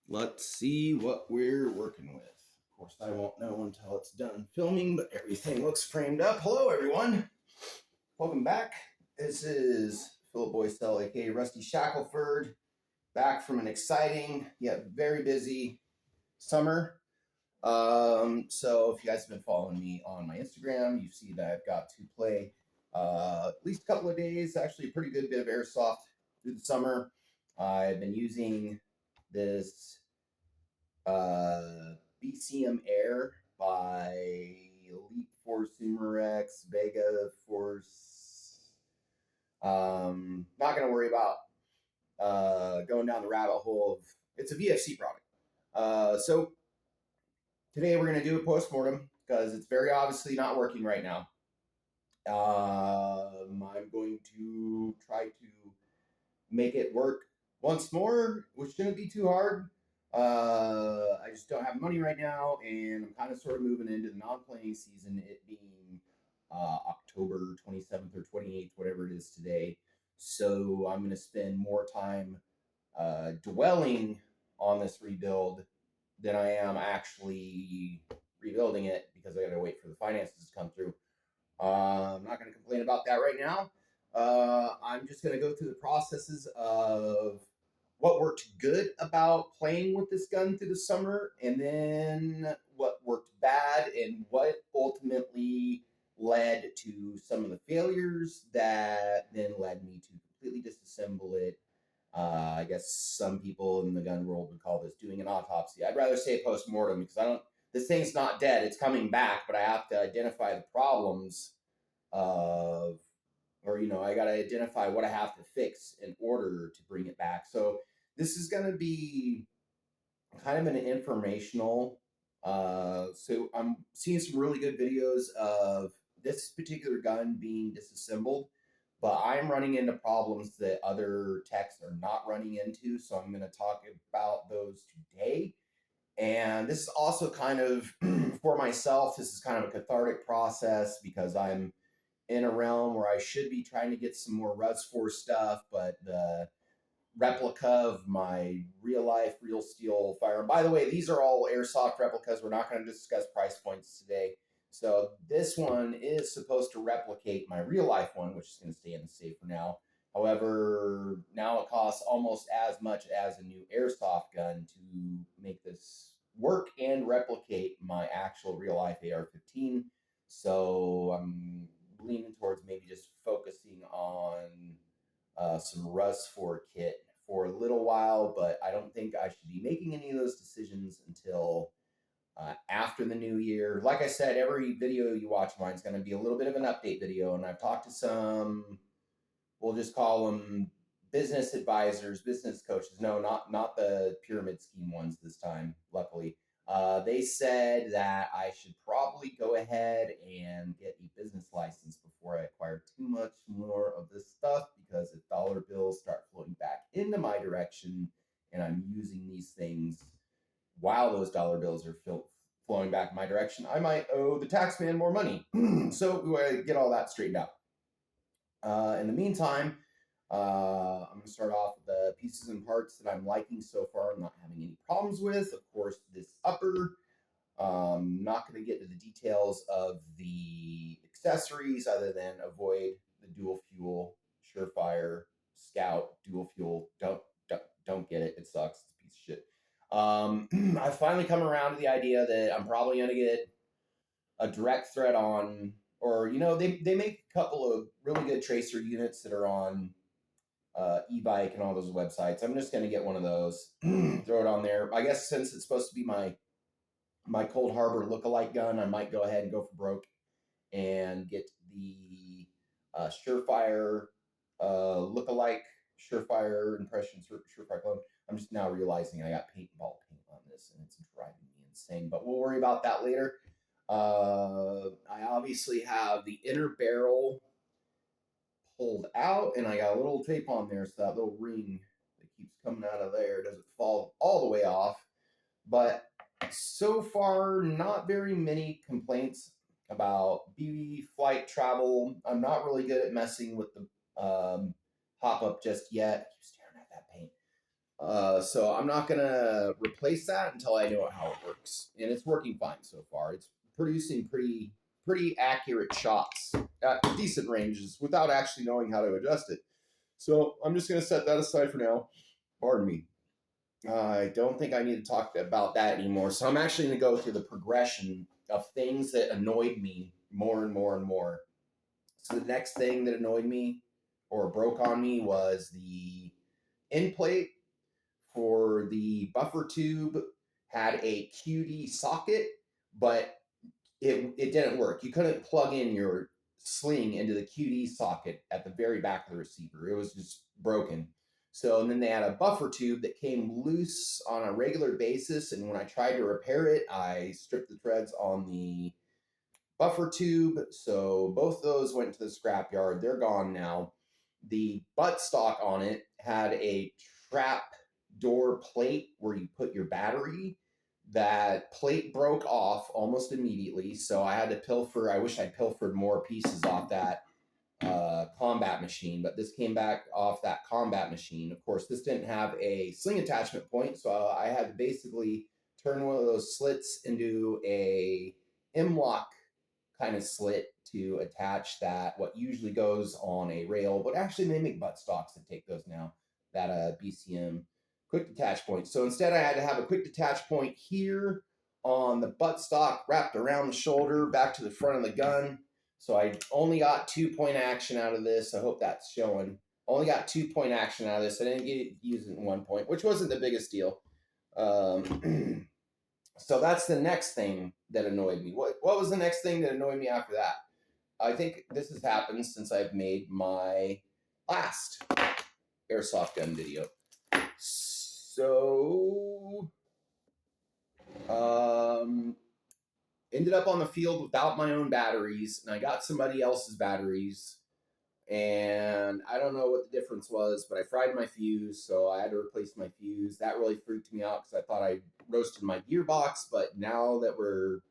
Let's see what we're working with. Of course, I won't know until it's done filming, but everything looks framed up. Hello, everyone. Welcome back. This is Philip Boysell, aka Rusty Shackelford, back from an exciting yet very busy summer. So if you guys have been following me on my Instagram, you see that I've got to play at least a couple of days, actually a pretty good bit of airsoft through the summer. I've been using this BCM Air by Elite Force Sumerex, Vega Force. Not going to worry about going down the rabbit hole of it's a VFC product. So today we're going to do a post-mortem because it's very obviously not working right now. I'm going to try to make it work once more, which shouldn't be too hard. I just don't have money right now, and I'm kind of sort of moving into the non-playing season, it being October 27th or 28th, whatever it is today. So I'm going to spend more time dwelling on this rebuild than I am actually rebuilding it because I got to wait for the finances to come through. I'm not going to complain about that right now. I'm just going to go through the processes of what worked good about playing with this gun through the summer, and then what worked bad, and what ultimately led to some of the failures that then led me to completely disassemble it. I guess some people in the gun world would call this doing an autopsy. I'd rather say post-mortem because I don't. This thing's not dead; it's coming back, but I have to identify the problems of, or I got to identify what I have to fix in order to bring it back. So this is going to be kind of an informational. So I'm seeing some really good videos of this particular gun being disassembled, but I'm running into problems that other techs are not running into. So I'm going to talk about those today. And this is also kind of for myself, this is kind of a cathartic process because I'm in a realm where I should be trying to get some more Rus 4 stuff, but the replica of my real life, real steel firearm. By the way, these are all airsoft replicas. We're not going to discuss price points today. So this one is supposed to replicate my real life one, which is going to stay in the safe for now. However, now it costs almost as much as a new airsoft gun to make this work and replicate my actual real life AR-15. So I'm leaning towards maybe just focusing on some Rus 4 kit for a little while, but I don't think I should be making any of those decisions until after the new year. Like I said, every video you watch of mine is going to be a little bit of an update video, and I've talked to some, we'll just call them business advisors, business coaches. No, not the pyramid scheme ones this time, luckily. They said that I should probably go ahead and get a business license before I acquire too much more of this stuff, because if dollar bills start floating back into my direction and I'm using these things while those dollar bills are flowing back in my direction, I might owe the tax man more money. So we get all that straightened out. In the meantime, I'm going to start off with the pieces and parts that I'm liking so far. I'm not having any problems with. Of course, this upper. Not going to get into the details of the accessories other than avoid the dual fuel, Surefire, Scout, dual fuel. Don't get it. It sucks. It's a piece of shit. I've finally come around to the idea that I'm probably going to get a direct thread on, or they make a couple of really good tracer units that are on e-bike and all those websites. I'm just going to get one of those, throw it on there. I guess since it's supposed to be my Cold Harbor lookalike gun, I might go ahead and go for broke and get the Surefire lookalike, Surefire impression, Surefire clone. I'm just now realizing I got paintball paint on this and it's driving me insane, but we'll worry about that later. I obviously have the inner barrel pulled out, and I got a little tape on there, so that little ring that keeps coming out of there doesn't fall all the way off. But so far, not very many complaints about BB flight travel. I'm not really good at messing with the hop up just yet. I keep staring at that paint. So I'm not gonna replace that until I know how it works, and it's working fine so far. It's producing pretty accurate shots at decent ranges without actually knowing how to adjust it. So I'm just gonna set that aside for now. Pardon me. I don't think I need to talk about that anymore. So I'm actually going to go through the progression of things that annoyed me more and more and more. So the next thing that annoyed me or broke on me was the end plate for the buffer tube had a QD socket, but it didn't work. You couldn't plug in your sling into the QD socket at the very back of the receiver. It was just broken. So, and then they had a buffer tube that came loose on a regular basis. And when I tried to repair it, I stripped the threads on the buffer tube. So both those went to the scrapyard. They're gone now. The buttstock on it had a trap door plate where you put your battery. That plate broke off almost immediately, so I had to pilfer. I wish I'd pilfered more pieces off that combat machine, but this came back off that combat machine. Of course, this didn't have a sling attachment point, so I had to basically turn one of those slits into a M-lock kind of slit to attach that, what usually goes on a rail, but actually they make buttstocks that take those now, that BCM quick detach point. So instead I had to have a quick detach point here on the buttstock wrapped around the shoulder back to the front of the gun. So I only got 2-point action out of this. I hope that's showing. Only got 2-point action out of this. I didn't get it using 1 point, which wasn't the biggest deal. So that's the next thing that annoyed me. What was the next thing that annoyed me after that? I think this has happened since I've made my last airsoft gun video. So, ended up on the field without my own batteries, and I got somebody else's batteries, and I don't know what the difference was, but I fried my fuse, so I had to replace my fuse. That really freaked me out because I thought I roasted my gearbox, but now that we're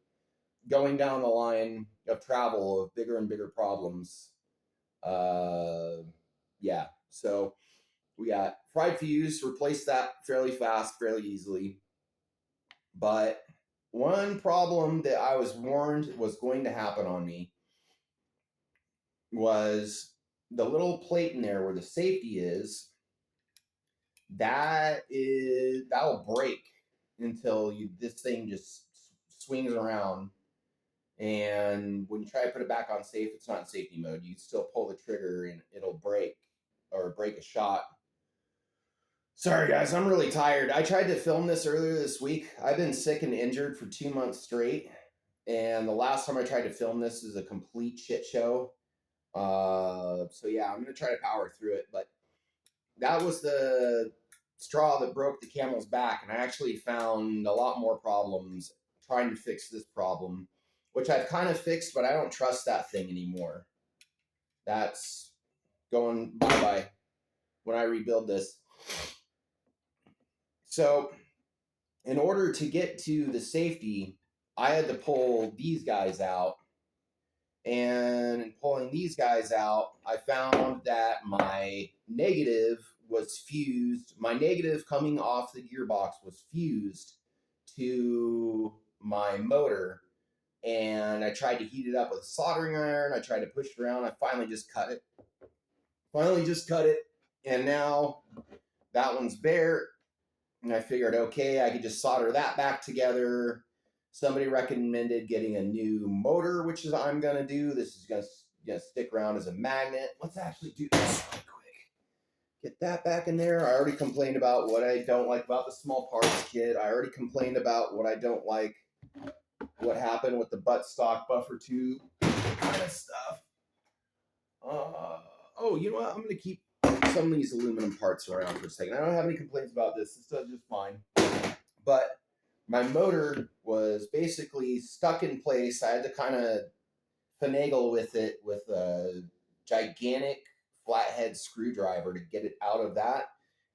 going down the line of travel of bigger and bigger problems, yeah, so we got fried fuse, replaced that fairly fast, fairly easily. But one problem that I was warned was going to happen on me was the little plate in there where the safety is. That'll break until this thing just swings around. And when you try to put it back on safe, it's not in safety mode. You still pull the trigger and it'll break or break a shot. Sorry, guys, I'm really tired. I tried to film this earlier this week. I've been sick and injured for 2 months straight. And the last time I tried to film this is a complete shit show. So yeah, I'm going to try to power through it. But that was the straw that broke the camel's back. And I actually found a lot more problems trying to fix this problem, which I've kind of fixed, but I don't trust that thing anymore. That's going bye-bye when I rebuild this. So in order to get to the safety, I had to pull these guys out. And in pulling these guys out, I found that my negative was fused. My negative coming off the gearbox was fused to my motor. And I tried to heat it up with a soldering iron. I tried to push it around. I finally just cut it. And now that one's bare. And I figured, okay, I could just solder that back together. Somebody recommended getting a new motor, which is I'm going to do. This is going to stick around as a magnet. Let's actually do this real quick. Get that back in there. I already complained about what I don't like about the small parts kit. I already complained about what I don't like, what happened with the buttstock buffer tube kind of stuff. Oh, you know what? I'm going to keep some of these aluminum parts around for a second. I don't have any complaints about this. This does just fine. But my motor was basically stuck in place. I had to kind of finagle with it with a gigantic flathead screwdriver to get it out of that.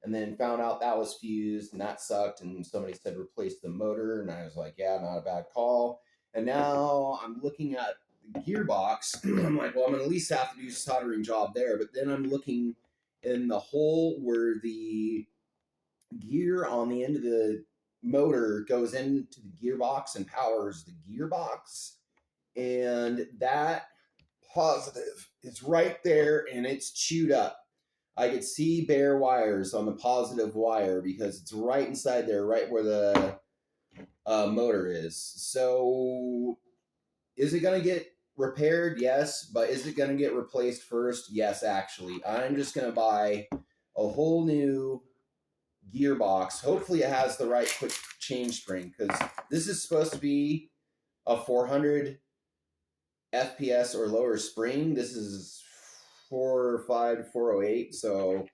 And then found out that was fused and that sucked. And somebody said replace the motor. And I was like, yeah, not a bad call. And now I'm looking at the gearbox. I'm like, well, I'm going to at least have to do a soldering job there. But then I'm looking in the hole where the gear on the end of the motor goes into the gearbox and powers the gearbox. And that positive is right there and it's chewed up. I could see bare wires on the positive wire because it's right inside there, right where the motor is. So, is it going to get repaired? Yes. But is it going to get replaced first? Yes, actually. I'm just going to buy a whole new gearbox. Hopefully, it has the right quick change spring because this is supposed to be a 400 FPS or lower spring. This is 405 to 408, so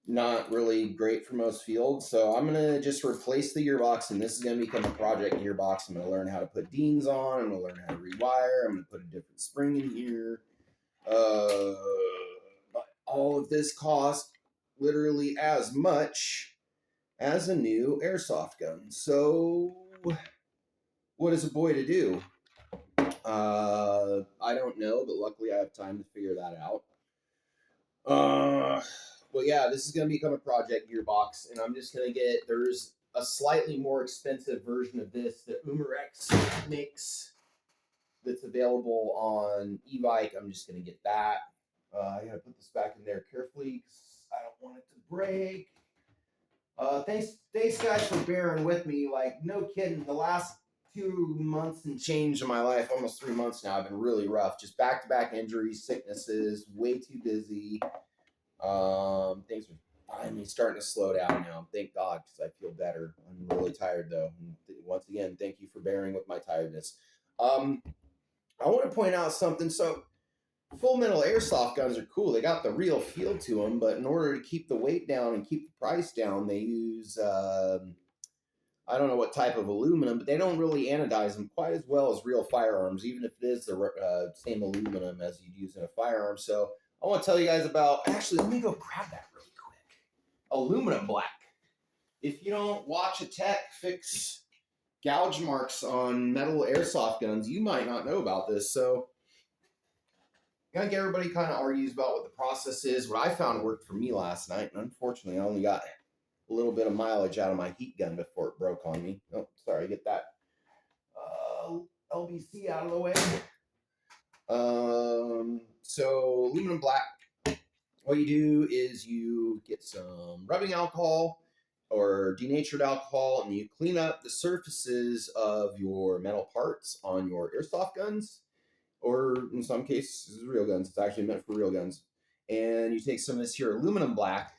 not really great for most fields. So I'm gonna just replace the gearbox, and this is gonna become a project gearbox. I'm gonna learn how to put Deans on. I'm gonna learn how to rewire. I'm gonna put a different spring in here. But all of this cost literally as much as a new airsoft gun. So what is a boy to do? I don't know, but luckily I have time to figure that out. But yeah, this is going to become a project gearbox, and I'm just going to get, there's a slightly more expensive version of this that Umarex makes that's available on e-bike. I'm just going to get that. I got to put this back in there carefully because I don't want it to break. Thanks guys for bearing with me. Like, no kidding, the last 2 months and change of my life, almost 3 months now, I've been really rough. Just back-to-back injuries, sicknesses, way too busy. Things are finally starting to slow down now. Thank God, because I feel better. I'm really tired though. And once again, thank you for bearing with my tiredness. I want to point out something. So, full metal airsoft guns are cool. They got the real feel to them, but in order to keep the weight down and keep the price down, they use I don't know what type of aluminum, but they don't really anodize them quite as well as real firearms, even if it is the same aluminum as you'd use in a firearm. So I want to tell you guys about, actually, let me go grab that really quick. Aluminum black. If you don't watch a tech fix gouge marks on metal airsoft guns, you might not know about this. So I think everybody kind of argues about what the process is. What I found worked for me last night, and unfortunately I only got a little bit of mileage out of my heat gun before it broke on me. Oh, sorry, get that LBC out of the way. So aluminum black, what you do is you get some rubbing alcohol or denatured alcohol, and you clean up the surfaces of your metal parts on your airsoft guns, or in some cases, real guns. It's actually meant for real guns. And you take some of this here aluminum black,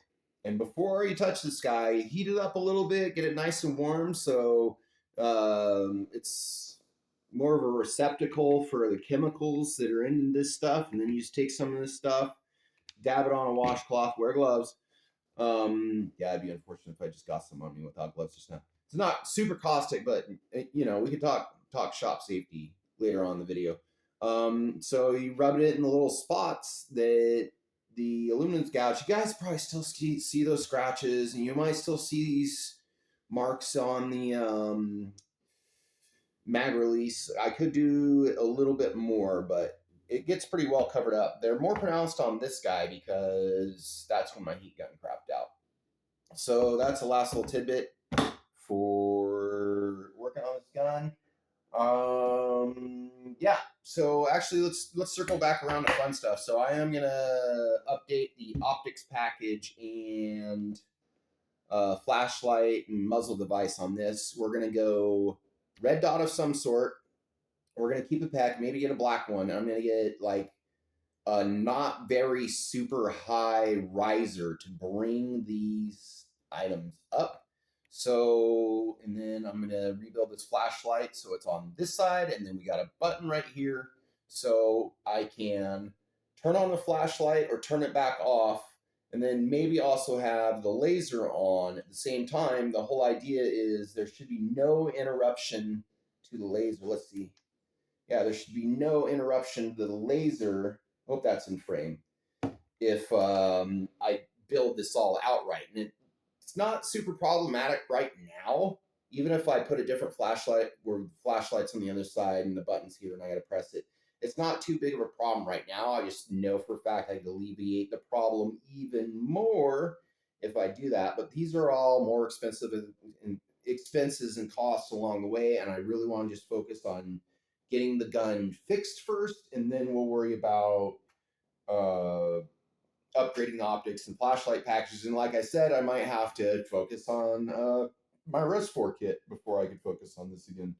and before you touch this guy, heat it up a little bit, get it nice and warm, so it's more of a receptacle for the chemicals that are in this stuff. And then you just take some of this stuff, dab it on a washcloth, wear gloves. Yeah, it'd be unfortunate if I just got some on me without gloves just now. It's not super caustic, but you know, we could talk shop safety later on in the video. So you rub it in the little spots that the aluminum's gouged. You guys probably still see those scratches, and you might still see these marks on the mag release. I could do a little bit more, but it gets pretty well covered up. They're more pronounced on this guy because that's when my heat gun crapped out. So that's the last little tidbit for working on this gun. Yeah. So actually, let's circle back around to fun stuff. So I am gonna update the optics package and flashlight and muzzle device on this. We're gonna go red dot of some sort. We're gonna keep it packed. Maybe get a black one. I'm gonna get like a not very super high riser to bring these items up. So, and then I'm going to rebuild this flashlight so it's on this side, and then we got a button right here so I can turn on the flashlight or turn it back off, and then maybe also have the laser on at the same time. The whole idea is there should be no interruption to the laser. Let's see. Yeah, there should be no interruption to the laser. Hope that's in frame. If I build this all out right, and it's not super problematic right now. Even if I put a different flashlight where the flashlight's on the other side and the button's here and I got to press it, it's not too big of a problem right now. I just know for a fact I can alleviate the problem even more if I do that. But these are all more expensive and expenses and costs along the way, and I really want to just focus on getting the gun fixed first, and then we'll worry about uh, upgrading the optics and flashlight packages. And like I said, I might have to focus on my Res 4 kit before I could focus on this again.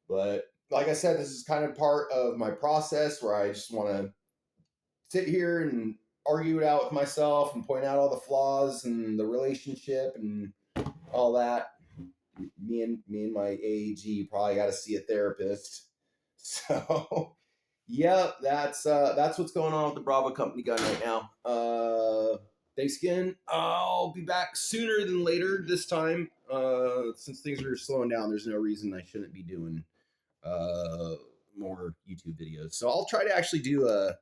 But like I said, this is kind of part of my process where I just want to sit here and argue it out with myself and point out all the flaws and the relationship and all that. Me and my AEG probably got to see a therapist. So, yeah, that's what's going on with the Bravo Company gun right now. Thanks again. I'll be back sooner than later this time. Since things are slowing down, there's no reason I shouldn't be doing more YouTube videos. So I'll try to actually do a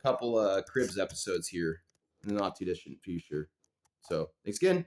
couple Cribs episodes here in the not too distant future. So thanks again.